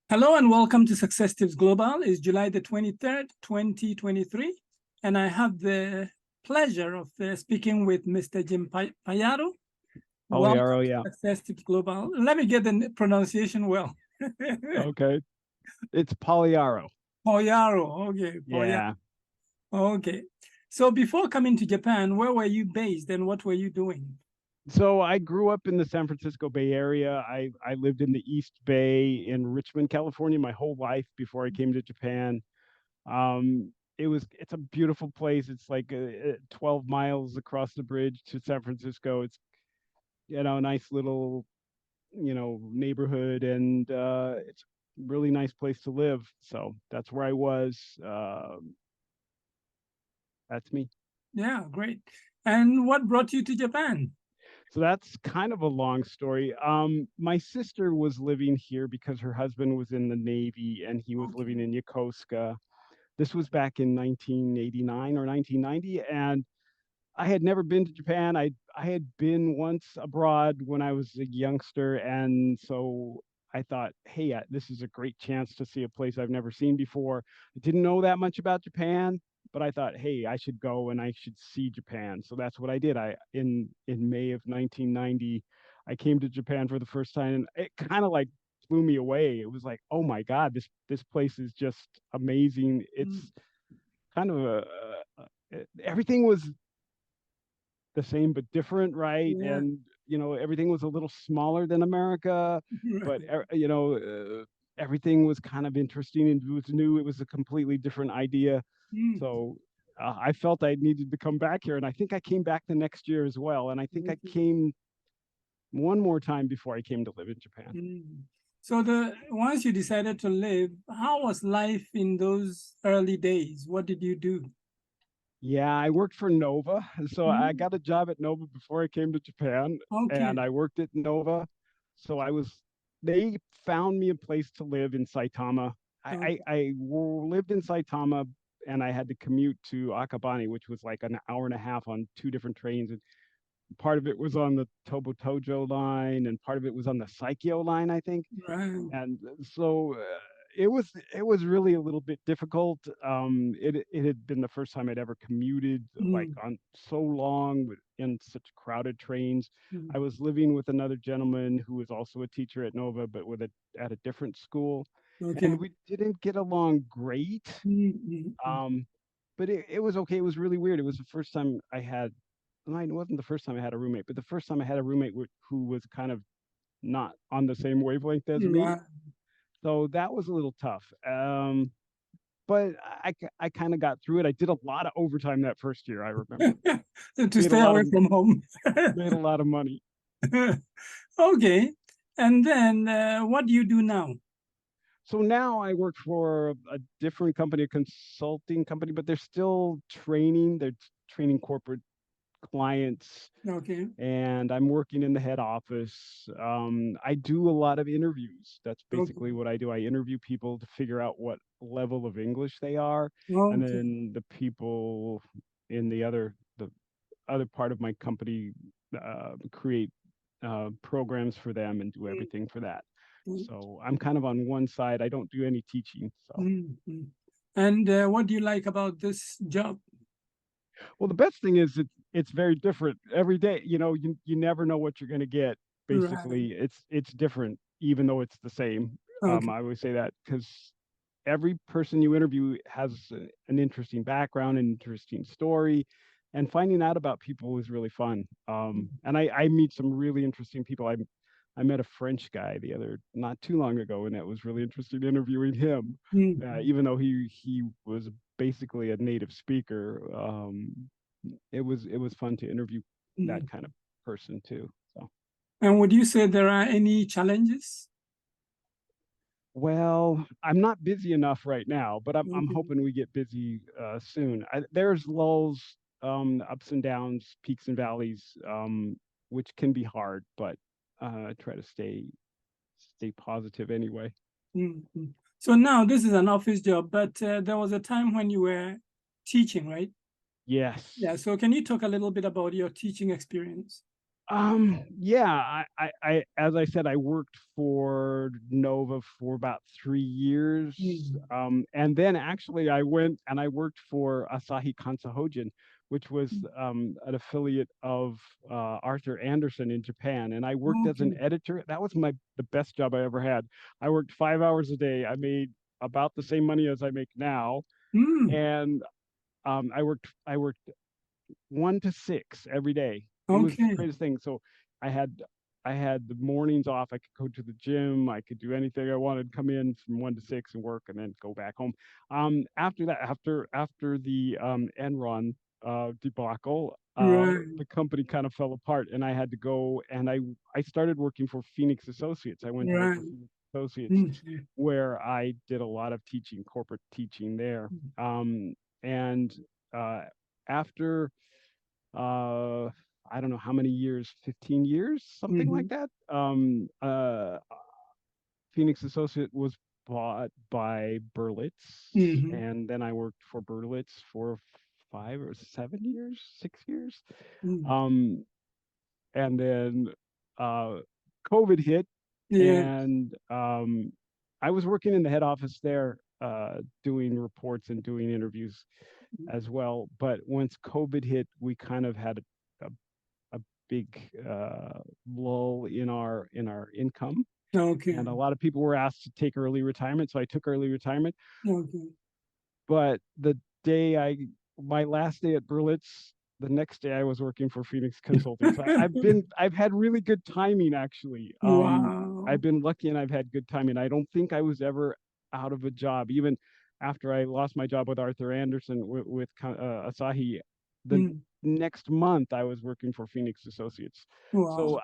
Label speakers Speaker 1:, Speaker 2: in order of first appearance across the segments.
Speaker 1: Hello and welcome to Success Tips Global. It's July the 23rd, 2023, and I have the pleasure of speaking with Mr. Jim Pagliaro. Welcome
Speaker 2: Pagliaro,
Speaker 1: to
Speaker 2: yeah.
Speaker 1: Success Tips Global. Let me get the pronunciation well.
Speaker 2: Okay. It's Pagliaro.
Speaker 1: Pagliaro, okay.
Speaker 2: Yeah.
Speaker 1: Okay. So before coming to Japan, where were you based and what were you doing?
Speaker 2: So I grew up in the San Francisco Bay Area. I lived in the East Bay in Richmond, California, my whole life before I came to Japan. It's a beautiful place. It's like 12 miles across the bridge to San Francisco. It's a nice little neighborhood, and it's a really nice place to live. So that's where I was. That's me.
Speaker 1: Yeah, great. And what brought you to Japan?
Speaker 2: So that's kind of a long story. My sister was living here because her husband was in the Navy and he was
Speaker 1: Okay.
Speaker 2: living in Yokosuka. This was back in 1989 or 1990, and I had never been to Japan. I had been once abroad when I was a youngster, and so I thought, hey, this is a great chance to see a place I've never seen before. I didn't know that much about Japan, but I thought, hey, I should go and I should see Japan. So that's what I did. In May of 1990, I came to Japan for the first time, and it kind of like blew me away. It was like, oh my God, this place is just amazing.
Speaker 1: Mm,
Speaker 2: It's kind of everything was the same but different, right?
Speaker 1: yeah.
Speaker 2: And everything was a little smaller than America, but everything was kind of interesting and it was new. It was a completely different idea.
Speaker 1: Mm,
Speaker 2: So I felt I needed to come back here, and I think I came back the next year as well. And I think I
Speaker 1: okay.
Speaker 2: came one more time before I came to live in Japan.
Speaker 1: Mm. So once you decided to live, how was life in those early days? What did you do?
Speaker 2: Yeah, I worked for Nova. So I
Speaker 1: Mm,
Speaker 2: got a job at Nova before I came to Japan,
Speaker 1: okay.
Speaker 2: and I worked at Nova. So they found me a place to live in Saitama.
Speaker 1: Okay.
Speaker 2: Lived in Saitama, and I had to commute to Akabane, which was like an hour and a half on two different trains. And part of it was on the Tobotojo line, and part of it was on the Saikyo line, I think.
Speaker 1: Right.
Speaker 2: And so it was really a little bit difficult. It had been the first time I'd ever commuted like
Speaker 1: Mm,
Speaker 2: on so long in such crowded trains.
Speaker 1: mm,
Speaker 2: I was living with another gentleman who was also a teacher at Nova, but at a different school,
Speaker 1: okay.
Speaker 2: and we didn't get along great.
Speaker 1: Mm, mm, mm.
Speaker 2: Um, but it was okay. It was really weird. It was the first time I had. No, it wasn't the first time I had a roommate, but the first time I had a roommate who was kind of not on the same wavelength as me.
Speaker 1: Right.
Speaker 2: So that was a little tough. But I kind of got through it. I did a lot of overtime that first year, I remember.
Speaker 1: To
Speaker 2: Made a
Speaker 1: stay
Speaker 2: lot
Speaker 1: away
Speaker 2: of
Speaker 1: from home.
Speaker 2: made a lot of money.
Speaker 1: Okay. And then what do you do now?
Speaker 2: So now I work for a different company, a consulting company, but they're still training. They're training corporate clients,
Speaker 1: Okay.
Speaker 2: and I'm working in the head office. I do a lot of interviews. That's basically
Speaker 1: Okay.
Speaker 2: what I do. I interview people to figure out what level of English they are, and
Speaker 1: Okay.
Speaker 2: then the people in the other part of my company create programs for them and do
Speaker 1: Mm,
Speaker 2: everything for that.
Speaker 1: mm,
Speaker 2: So I'm kind of on one side. I don't do any teaching. So,
Speaker 1: mm, mm. And what do you like about this job?
Speaker 2: well, the best thing is it's very different every day. You never know what you're going to get.
Speaker 1: Right.
Speaker 2: Basically, it's different, even though it's the same.
Speaker 1: Okay.
Speaker 2: I always say that because every person you interview has an interesting background, an interesting story, and finding out about people is really fun. And I meet some really interesting people. I met a French guy not too long ago, and it was really interesting interviewing him,
Speaker 1: Mm,
Speaker 2: even though he was basically a native speaker. It was fun to interview that
Speaker 1: mm.
Speaker 2: kind of person too. So.
Speaker 1: And would you say there are any challenges?
Speaker 2: Well, I'm not busy enough right now, but I'm
Speaker 1: Okay.
Speaker 2: hoping we get busy soon. There's lulls, ups and downs, peaks and valleys, which can be hard, but I try to stay positive anyway.
Speaker 1: Mm, mm. So now this is an office job, but there was a time when you were teaching, right?
Speaker 2: Yes.
Speaker 1: Yeah. So can you talk a little bit about your teaching experience?
Speaker 2: Yeah, as I said, I worked for Nova for about 3 years.
Speaker 1: Mm.
Speaker 2: And then actually I went and I worked for Asahi Kansahojen, which was an affiliate of Arthur Andersen in Japan. And I worked as an
Speaker 1: Okay.
Speaker 2: editor. That was the best job I ever had. I worked 5 hours a day. I made about the same money as I make now.
Speaker 1: Mm.
Speaker 2: And I worked 1 to 6 every day. It was the
Speaker 1: Okay.
Speaker 2: greatest thing. So I had I had the mornings off. I could go to the gym. I could do anything I wanted. Come in from 1 to 6 and work, and then go back home. After that, after the Enron debacle,
Speaker 1: Right.
Speaker 2: the company kind of fell apart, and I had to go. And I started working for Phoenix Associates. I went to work
Speaker 1: Right.
Speaker 2: for Phoenix Associates,
Speaker 1: Mm.
Speaker 2: where I did a lot of teaching, corporate teaching there. And uh, after uh I don't know how many years, 15 years, something like
Speaker 1: Mm-hmm.
Speaker 2: that. Phoenix Associate was bought by Berlitz,
Speaker 1: Mm-hmm.
Speaker 2: and then I worked for Berlitz for 5 or 7 years, 6 years.
Speaker 1: Mm.
Speaker 2: Um, and then uh, COVID hit,
Speaker 1: Yeah.
Speaker 2: and I was working in the head office there, doing reports and doing interviews as well. But once COVID hit, we kind of had a, a big lull in our income, and
Speaker 1: Okay.
Speaker 2: a lot of people were asked to take early retirement. So I took early retirement.
Speaker 1: Okay.
Speaker 2: But the day I my last day at Berlitz, the next day I was working for Phoenix Consulting. So I've had really good timing actually. I've
Speaker 1: Wow.
Speaker 2: been lucky and I've had good timing. I don't think I was ever out of a job, even after I lost my job with Arthur Andersen with Asahi. The
Speaker 1: Mm.
Speaker 2: next month I was working for Phoenix Associates.
Speaker 1: Wow.
Speaker 2: So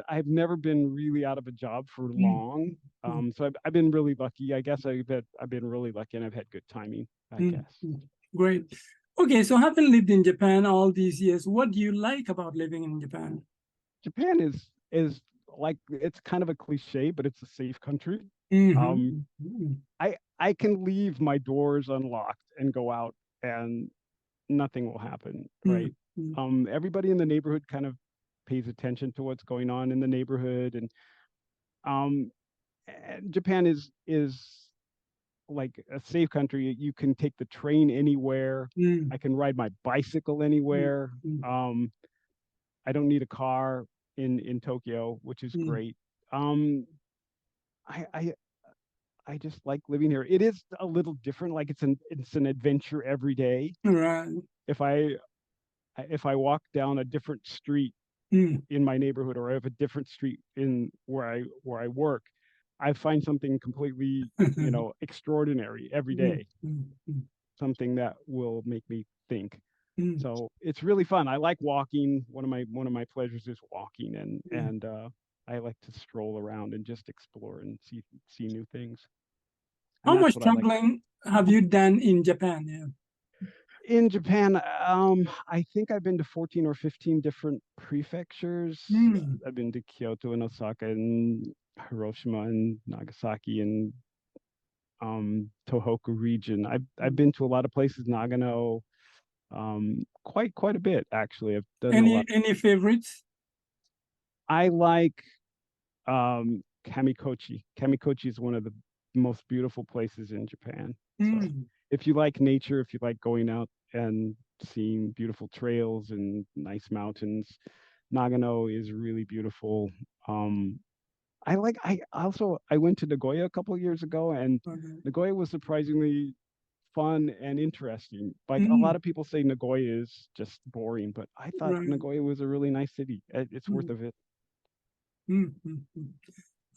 Speaker 2: I've never been really out of a job for
Speaker 1: Mm.
Speaker 2: long.
Speaker 1: Mm.
Speaker 2: So I've been really lucky. I guess I've been really lucky and I've had good timing, I
Speaker 1: Mm.
Speaker 2: guess.
Speaker 1: Mm. Great. Okay, so having lived in Japan all these years, what do you like about living in Japan?
Speaker 2: Japan is like, it's kind of a cliche, but it's a safe country. Um,
Speaker 1: Mm-hmm. Mm-hmm.
Speaker 2: I can leave my doors unlocked and go out and nothing will happen, right?
Speaker 1: Mm-hmm.
Speaker 2: Everybody in the neighborhood kind of pays attention to what's going on in the neighborhood, um, and Japan is like a safe country. You can take the train anywhere.
Speaker 1: Mm-hmm.
Speaker 2: I can ride my bicycle anywhere. Um, I don't need a car in Tokyo, which is
Speaker 1: Mm-hmm.
Speaker 2: great. Um, I, I I just like living here. It is a little different. Like it's an adventure every day.
Speaker 1: Right.
Speaker 2: If I if I walk down a different street
Speaker 1: Mm.
Speaker 2: in my neighborhood, or I have a different street in where I work, I find something completely, extraordinary every
Speaker 1: Mm.
Speaker 2: day.
Speaker 1: Mm. Mm.
Speaker 2: Something that will make me think.
Speaker 1: Mm.
Speaker 2: So it's really fun. I like walking. One of my pleasures is walking,
Speaker 1: Mm.
Speaker 2: and I like to stroll around and just explore and see new things.
Speaker 1: How
Speaker 2: And that's
Speaker 1: much
Speaker 2: what I like.
Speaker 1: traveling have you done in Japan? Yeah.
Speaker 2: In Japan, I think I've been to 14 or 15 different prefectures.
Speaker 1: Mm.
Speaker 2: I've been to Kyoto and Osaka and Hiroshima and Nagasaki and Tohoku region. I've
Speaker 1: Mm.
Speaker 2: been to a lot of places, Nagano, quite a bit actually. I've done a lot.
Speaker 1: Any favorites?
Speaker 2: I like Kamikochi. Kamikochi is one of the most beautiful places in Japan. So
Speaker 1: Mm.
Speaker 2: if you like nature, if you like going out and seeing beautiful trails and nice mountains, Nagano is really beautiful. Um, I went to Nagoya a couple of years ago, and
Speaker 1: Okay.
Speaker 2: Nagoya was surprisingly fun and interesting. Like a lot
Speaker 1: Mm.
Speaker 2: of people say Nagoya is just boring, but I thought
Speaker 1: Right.
Speaker 2: Nagoya was a really nice city. It's worth
Speaker 1: Mm.
Speaker 2: a visit.
Speaker 1: Mm. Mm. Mm.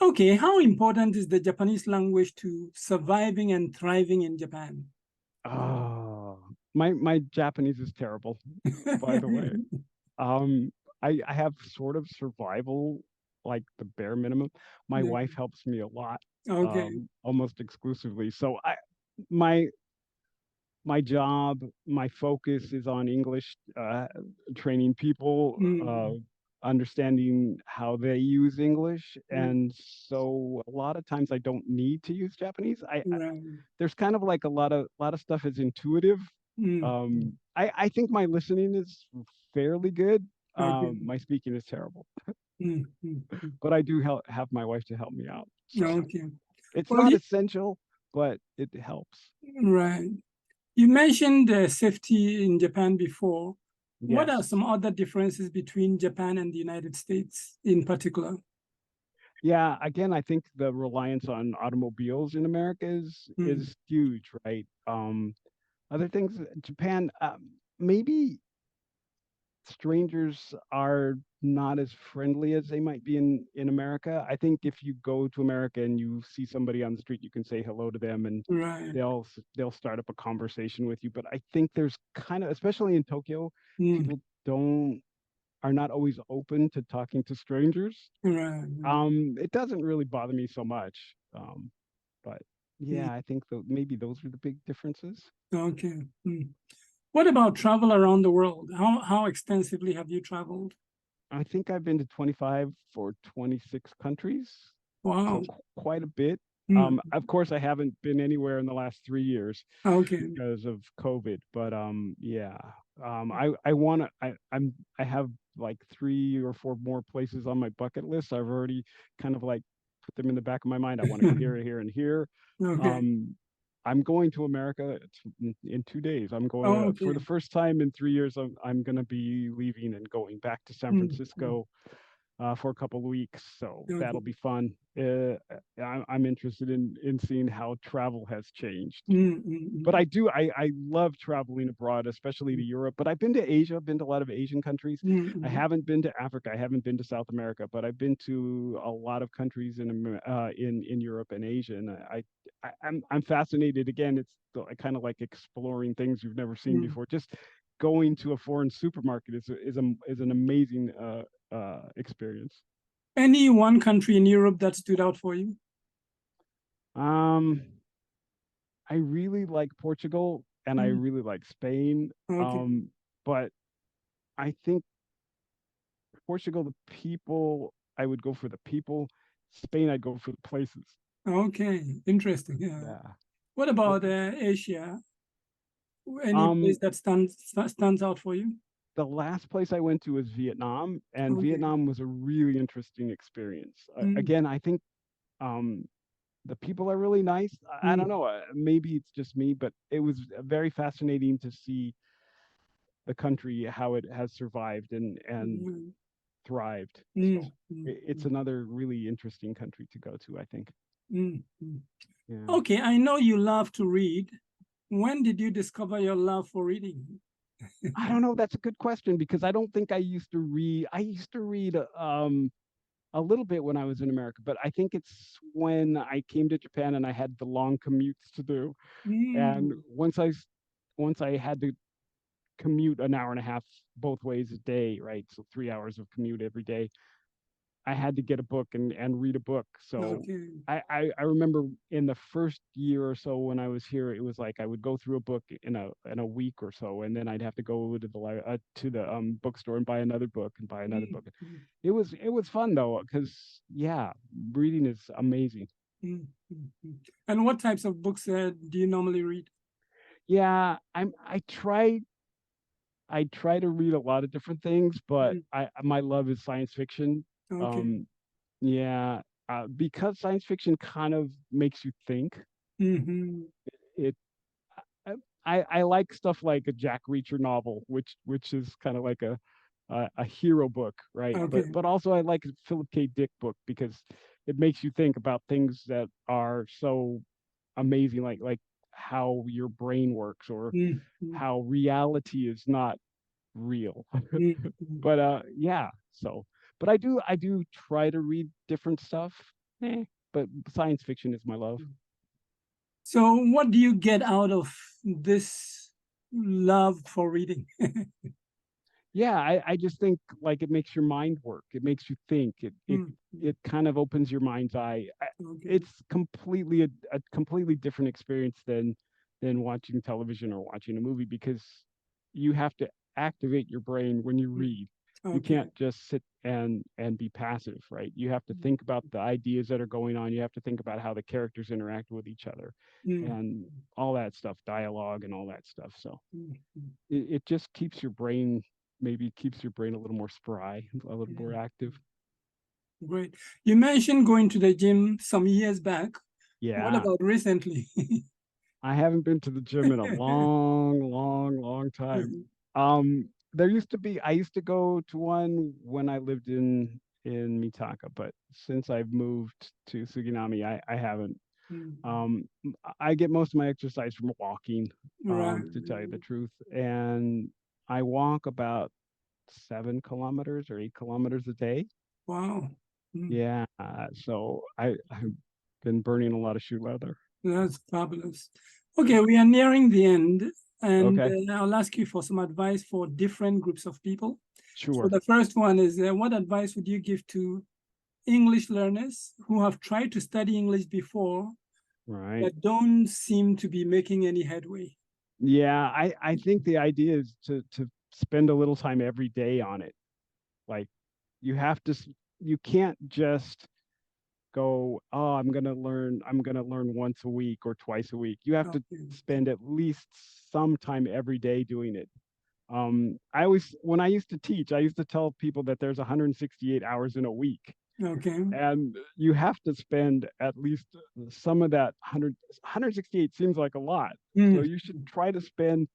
Speaker 1: Okay, how important is the Japanese language to surviving and thriving in Japan?
Speaker 2: Oh, my Japanese is terrible, by the way. Um, I have sort of survival, like the bare minimum. My
Speaker 1: Yeah.
Speaker 2: wife helps me a lot,
Speaker 1: Okay.
Speaker 2: almost exclusively. So my my job, my focus is on English, training people,
Speaker 1: Mm.
Speaker 2: understanding how they use English,
Speaker 1: Mm.
Speaker 2: and so a lot of times I don't need to use Japanese.
Speaker 1: Right.
Speaker 2: There's kind of like a lot of stuff is intuitive.
Speaker 1: Mm.
Speaker 2: I think my listening is fairly good.
Speaker 1: Okay.
Speaker 2: My speaking is terrible,
Speaker 1: Mm, mm, mm.
Speaker 2: but I do have my wife to help me out. So
Speaker 1: Okay.
Speaker 2: it's
Speaker 1: Well,
Speaker 2: not essential, but it helps.
Speaker 1: right. You mentioned safety in Japan before. What are
Speaker 2: Yes.
Speaker 1: some other differences between Japan and the United States in particular?
Speaker 2: Yeah, again, I think the reliance on automobiles in America
Speaker 1: Mm,
Speaker 2: is huge, right? Other things, Japan, maybe strangers are not as friendly as they might be in America. I think if you go to America and you see somebody on the street, you can say hello to them and
Speaker 1: right.
Speaker 2: they'll start up a conversation with you. But I think there's kind of, especially in Tokyo,
Speaker 1: Mm,
Speaker 2: people don't are not always open to talking to strangers.
Speaker 1: right.
Speaker 2: It doesn't really bother me so much. But
Speaker 1: Mm,
Speaker 2: yeah, I think maybe those are the big differences.
Speaker 1: okay. Mm. What about travel around the world? How extensively have you traveled?
Speaker 2: I think I've been to 25 or 26 countries, so
Speaker 1: Wow.
Speaker 2: quite a bit.
Speaker 1: Mm,
Speaker 2: Of course, I haven't been anywhere in the last 3 years
Speaker 1: okay.
Speaker 2: because of COVID, but yeah, I want to. I have like 3 or 4 more places on my bucket list. I've already kind of like put them in the back of my mind. I want to go here, here, and here.
Speaker 1: Okay.
Speaker 2: Um, I'm going to America in 2 days. I'm going
Speaker 1: Oh,
Speaker 2: for the
Speaker 1: okay.
Speaker 2: first time in 3 years. I'm going to be leaving and going back to San
Speaker 1: Mm, mm,
Speaker 2: Francisco for a couple of weeks. So
Speaker 1: okay.
Speaker 2: that'll be fun. I'm interested in seeing how travel has changed.
Speaker 1: Mm, mm,
Speaker 2: But
Speaker 1: mm,
Speaker 2: I love traveling abroad, especially to
Speaker 1: mm,
Speaker 2: Europe. But I've been to Asia, been to a lot of Asian countries.
Speaker 1: mm,
Speaker 2: I
Speaker 1: mm,
Speaker 2: haven't been to Africa. I haven't been to South America, but I've been to a lot of countries in Europe and Asia. And I'm fascinated. Again, it's kind of like exploring things you've never seen
Speaker 1: mm.
Speaker 2: before. Just going to a foreign supermarket is an amazing experience.
Speaker 1: Any one country in Europe that stood out for you?
Speaker 2: Um, I really like Portugal and I
Speaker 1: Mm,
Speaker 2: really like Spain.
Speaker 1: okay.
Speaker 2: But I think Portugal, the people, I would go for the people. Spain, I'd go for the places.
Speaker 1: Okay. Interesting. Yeah.
Speaker 2: Yeah.
Speaker 1: What
Speaker 2: What,
Speaker 1: about Asia? Any place
Speaker 2: um,
Speaker 1: that stands out for you?
Speaker 2: the last place I went to was Vietnam, and
Speaker 1: Okay.
Speaker 2: Vietnam was a really interesting experience.
Speaker 1: Mm,
Speaker 2: Again, I think um, the people are really nice. I don't
Speaker 1: mm,
Speaker 2: know. Maybe it's just me, but it was very fascinating to see the country how it has survived and
Speaker 1: mm,
Speaker 2: thrived.
Speaker 1: mm,
Speaker 2: So
Speaker 1: mm,
Speaker 2: it's another really interesting country to go to, I think.
Speaker 1: mm, mm.
Speaker 2: Yeah.
Speaker 1: Okay, I know you love to read. When did you discover your love for reading?
Speaker 2: I don't know. That's a good question because I don't think I used to read. I used to read a little bit when I was in America, but I think it's when I came to Japan and I had the long commutes to do. And
Speaker 1: Mm,
Speaker 2: once I had to commute an hour and a half both ways a day, right? So 3 hours of commute every day. I had to get a book and read a book. So
Speaker 1: okay.
Speaker 2: I remember in the first year or so when I was here, it was like I would go through a book in a week or so, and then I'd have to go to the bookstore and buy another book and buy another
Speaker 1: Mm,
Speaker 2: book.
Speaker 1: mm,
Speaker 2: It was fun though, because yeah, reading is amazing.
Speaker 1: mm, mm, mm. And what types of books do you normally read?
Speaker 2: Yeah, I try to read a lot of different things, but
Speaker 1: Mm,
Speaker 2: I my love is science fiction.
Speaker 1: okay.
Speaker 2: Um, yeah, because science fiction kind of makes you think.
Speaker 1: Mm-hmm.
Speaker 2: It I like stuff like a Jack Reacher novel, which is kind of like a hero book, right?
Speaker 1: Okay.
Speaker 2: But also I like a Philip K. Dick book because it makes you think about things that are so amazing, like how your brain works or
Speaker 1: Mm, mm,
Speaker 2: how reality is not real.
Speaker 1: mm, mm,
Speaker 2: But yeah, so but I do try to read different stuff. But science fiction is my love.
Speaker 1: mm. So, what do you get out of this love for reading?
Speaker 2: Yeah, I just think like it makes your mind work. It makes you think.
Speaker 1: Mm, mm,
Speaker 2: It kind of opens your mind's eye.
Speaker 1: okay.
Speaker 2: It's completely a completely different experience than watching television or watching a movie because you have to activate your brain when you
Speaker 1: Mm,
Speaker 2: read. You
Speaker 1: okay.
Speaker 2: can't just sit and be passive, right? You have to think about the ideas that are going on. You have to think about how the characters interact with each other
Speaker 1: Mm,
Speaker 2: and all that stuff, dialogue and all that stuff. So
Speaker 1: mm, mm,
Speaker 2: it just keeps your brain maybe keeps your brain a little more spry, a little more active.
Speaker 1: Great. You mentioned going to the gym some years back. What
Speaker 2: Yeah.
Speaker 1: about recently?
Speaker 2: I haven't been to the gym in a long time. There used to be I used to go to one when I lived in Mitaka, but since I've moved to Suginami, I haven't.
Speaker 1: Mm,
Speaker 2: I get most of my exercise from walking,
Speaker 1: right.
Speaker 2: to tell you the truth, and I walk about 7 kilometers or 8 kilometers a day.
Speaker 1: Wow. Mm,
Speaker 2: Yeah, so I've been burning a lot of shoe leather.
Speaker 1: that's fabulous. Okay, we are nearing the end, and
Speaker 2: Okay,
Speaker 1: I'll ask you for some advice for different groups of people. So
Speaker 2: sure,
Speaker 1: the first one is, what advice would you give to English learners who have tried to study English before
Speaker 2: right.
Speaker 1: but don't seem to be making any headway?
Speaker 2: Yeah, I think the idea is to spend a little time every day on it. Like you have to you can't just go, "Oh, I'm going to learn once a week or twice a week." You have to
Speaker 1: Okay.
Speaker 2: spend at least some time every day doing it. I always when I used to teach, I used to tell people that there's 168 hours in a week.
Speaker 1: Okay.
Speaker 2: And you have to spend at least some of that 168 seems like a lot. So
Speaker 1: Mm,
Speaker 2: you should try to spend,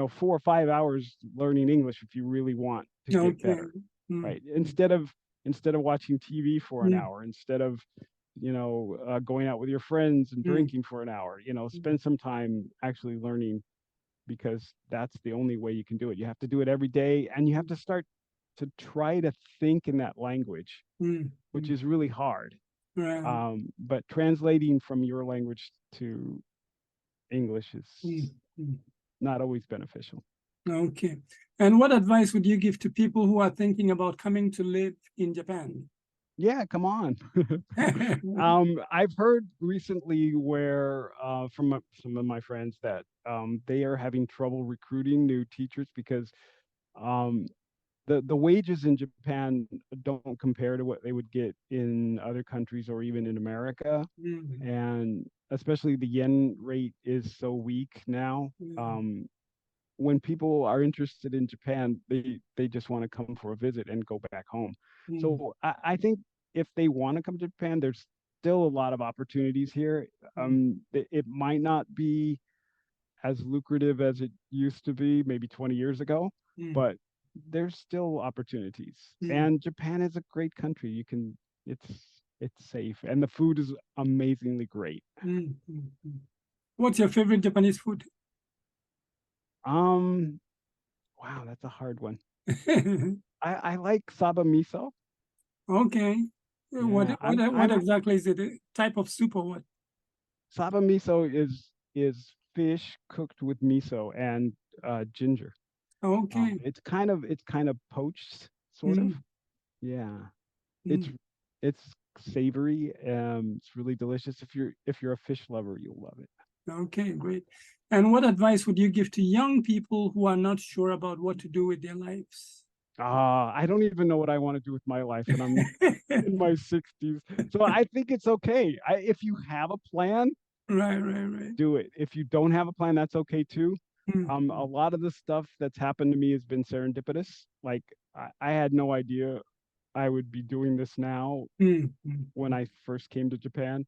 Speaker 2: 4 or 5 hours learning English if you really want to get
Speaker 1: okay.
Speaker 2: better,
Speaker 1: Mm,
Speaker 2: right? Instead of watching TV for an
Speaker 1: mm,
Speaker 2: hour, instead of going out with your friends and
Speaker 1: mm,
Speaker 2: drinking for an hour,
Speaker 1: mm,
Speaker 2: spend some time actually learning, because that's the only way you can do it. You have to do it every day, and you have to start to try to think in that language,
Speaker 1: mm,
Speaker 2: which
Speaker 1: mm,
Speaker 2: is really hard.
Speaker 1: right.
Speaker 2: But translating from your language to English is
Speaker 1: Mm, mm.
Speaker 2: not always beneficial.
Speaker 1: Okay. And what advice would you give to people who are thinking about coming to live in Japan?
Speaker 2: Yeah, come on. I've heard recently where from some of my friends that they are having trouble recruiting new teachers because um, the wages in Japan don't compare to what they would get in other countries or even in America,
Speaker 1: Mm,
Speaker 2: and especially the yen rate is so weak now.
Speaker 1: mm,
Speaker 2: When people are interested in Japan, they just want to come for a visit and go back home.
Speaker 1: mm,
Speaker 2: So I think if they want to come to Japan, there's still a lot of opportunities here.
Speaker 1: mm,
Speaker 2: It might not be as lucrative as it used to be maybe 20 years ago,
Speaker 1: mm,
Speaker 2: but there's still opportunities.
Speaker 1: mm,
Speaker 2: And Japan is a great country. It's it's safe, and the food is amazingly great.
Speaker 1: mm. What's your favorite Japanese food?
Speaker 2: Um, wow, that's a hard one. I like saba miso.
Speaker 1: Okay. What
Speaker 2: Yeah,
Speaker 1: what what
Speaker 2: I'm
Speaker 1: exactly is it? A type of soup or what?
Speaker 2: saba miso is fish cooked with miso and ginger.
Speaker 1: Okay.
Speaker 2: It's kind of poached, sort of.
Speaker 1: Mm,
Speaker 2: Yeah, it's
Speaker 1: mm.
Speaker 2: it's savory. It's really delicious. If you're a fish lover, you'll love it.
Speaker 1: Okay, great. And what advice would you give to young people who are not sure about what to do with their lives?
Speaker 2: I don't even know what I want to do with my life, and I'm in my 60s. So I think it's okay. If you have a plan,
Speaker 1: Right, right, right.
Speaker 2: do it. If you don't have a plan, that's okay too.
Speaker 1: Mm,
Speaker 2: A lot of the stuff that's happened to me has been serendipitous. Like I had no idea I would be doing this now
Speaker 1: mm,
Speaker 2: when I first came to Japan.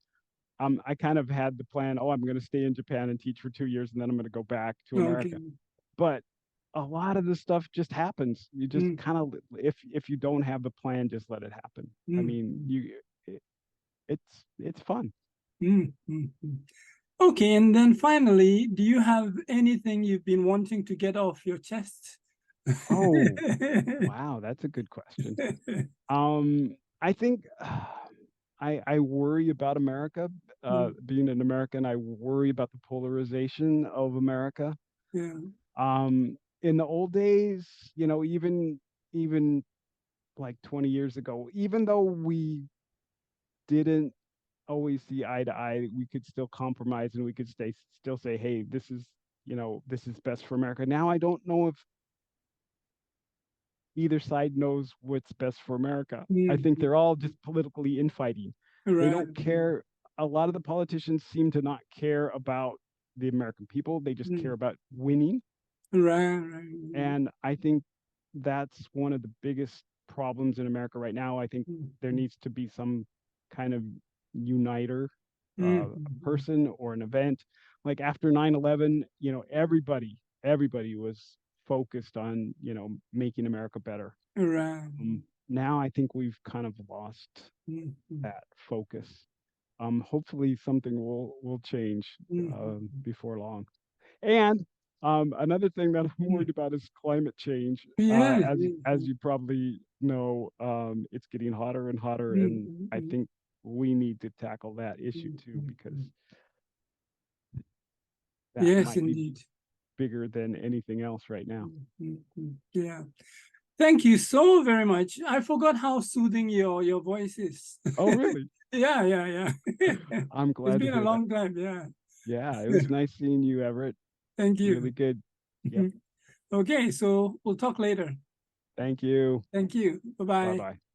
Speaker 2: I kind of had the plan, oh, I'm going to stay in Japan and teach for 2 years, and then I'm going to go back to
Speaker 1: okay.
Speaker 2: America. But a lot of this stuff just happens. You just
Speaker 1: Mm,
Speaker 2: kind of, if you don't have the plan, just let it happen. I
Speaker 1: mm,
Speaker 2: mean, it, it's fun.
Speaker 1: mm. Okay, and then finally, do you have anything you've been wanting to get off your chest?
Speaker 2: Oh, wow, that's a good question. I think I worry about America.
Speaker 1: Mm,
Speaker 2: Being an American, I worry about the polarization of America.
Speaker 1: yeah.
Speaker 2: In the old days, even like 20 years ago, even though we didn't always see eye to eye, we could still compromise and we could still say, hey, this is best for America. Now I don't know if either side knows what's best for America. I think
Speaker 1: Mm,
Speaker 2: they're all just politically infighting. They
Speaker 1: right.
Speaker 2: don't care. A lot of the politicians seem to not care about the American people. They just care
Speaker 1: Mm,
Speaker 2: about winning.
Speaker 1: right, right.
Speaker 2: And I think, that's one of the biggest problems in America right now. I think there needs to be some kind of uniter, a person or an event. Like after 9/11, you know, everybody was focused on, you know, making America better.
Speaker 1: Right.
Speaker 2: Now I think we've kind of lost that focus. Hopefully something will change before long. And another thing that I'm worried about is climate change.
Speaker 1: Yeah.
Speaker 2: As you probably know, it's getting hotter and hotter, and I think we need to tackle that issue too, because that
Speaker 1: Yes,
Speaker 2: might be
Speaker 1: indeed.
Speaker 2: bigger than anything else right now.
Speaker 1: Yeah. Thank you so very much. I forgot how soothing your voice is.
Speaker 2: Oh, really?
Speaker 1: Yeah.
Speaker 2: I'm
Speaker 1: It's
Speaker 2: glad to
Speaker 1: been a
Speaker 2: hear that.
Speaker 1: long time. Yeah.
Speaker 2: Yeah, it was nice seeing you, Everett.
Speaker 1: Thank you.
Speaker 2: Really good. Yep.
Speaker 1: Okay, so we'll talk later.
Speaker 2: Thank you.
Speaker 1: Thank you. Bye-bye.
Speaker 2: Bye-bye.